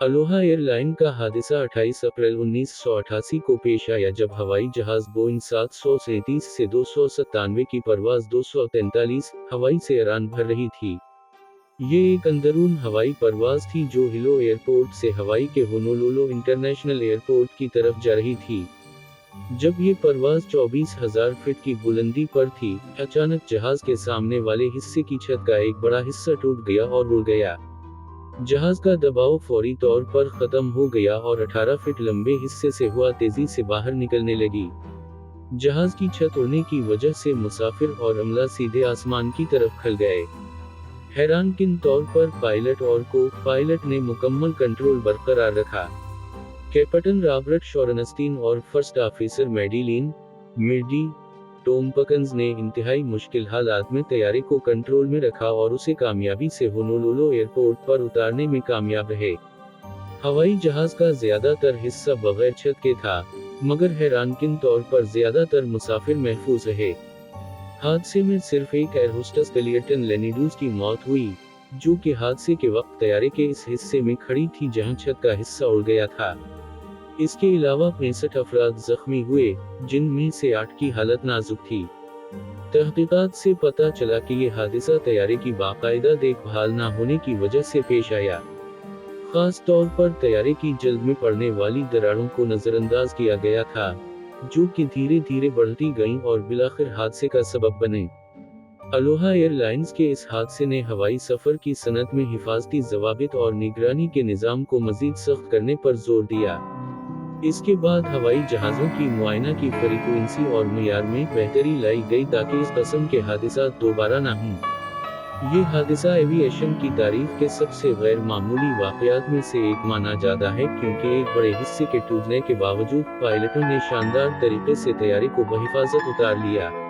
Aloha airline का हादसा 28 अप्रैल 1988 को पेश आया जब हवाई जहाज बोइंग 737 से 297 की परवाज़ 243 हवाई से ईरान भर रही थी। ये एक अंदरून हवाई परवाज़ थी जो हिलो एयरपोर्ट से हवाई के होनोलुलु इंटरनेशनल एयरपोर्ट की तरफ जा रही थी। जब ये परवाज़ 24,000 फीट की बुलंदी पर थी, अचानक जहाज के सामने वाले हिस्से की छत का एक बड़ा हिस्सा टूट गया और उड़ गया। जहाज का दबाव फौरी तौर पर खत्म हो गया और 18 फीट लंबे हिस्से से हवा तेजी से बाहर निकलने लगी। जहाज की छत उड़ने की वजह से मुसाफिर और अमला सीधे आसमान की तरफ खल गए। हैरानकिन तौर पर पायलट और को-पायलट ने मुकम्मल कंट्रोल बरकरार रखा। कैप्टन रॉबर्ट शोरनस्टीन और फर्स्ट ऑफिसर मैडिलीन मिर्डी टोम्पकंस ने इंतहाई मुश्किल हालात में तैयारी को कंट्रोल में रखा और उसे कामयाबी से होनोलुलु एयरपोर्ट पर उतारने में कामयाब रहे। हवाई जहाज का ज्यादातर हिस्सा बगैर छत के था, मगर हैरानकिन तौर पर ज्यादातर मुसाफिर महफूज रहे। हादसे में सिर्फ एक एयर होस्टेस कैप्टन लेनिडूज की मौत हुई, जो कि हादसे के वक्त तैयारी के इस हिस्से में खड़ी थी जहां छत का हिस्सा उड़ गया था। इसके अलावा 65 अफराद जख्मी हुए, जिनमें से 8 की हालत नाजुक थी। तहकीकात से पता चला कि ये हादसा तैयारी की बाकायदा देखभाल न होने की वजह से पेश आया। खास तौर पर तैयारी की जल्द में पड़ने वाली दरारों को नजरअंदाज किया गया था, जो कि धीरे धीरे बढ़ती गईं और बिलाखिर हादसे का सबब बने। अलोहा एयरलाइंस के इस हादसे ने हवाई सफर की सनत में हिफाजती जवाबित और निगरानी के निज़ाम को मजीद सख्त करने पर जोर दिया। इसके बाद हवाई जहाज़ों की मुआयना की फ्रीक्वेंसी और मियार में बेहतरी लाई गई ताकि इस किस्म के हादसा दोबारा न हों। ये हादसा एविएशन की तारीख के सबसे गैर मामूली वाक़यात में से एक माना जाता है, क्योंकि एक बड़े हिस्से के टूटने के बावजूद पायलटों ने शानदार तरीके से तैयारी को बहिफाजत उतार लिया।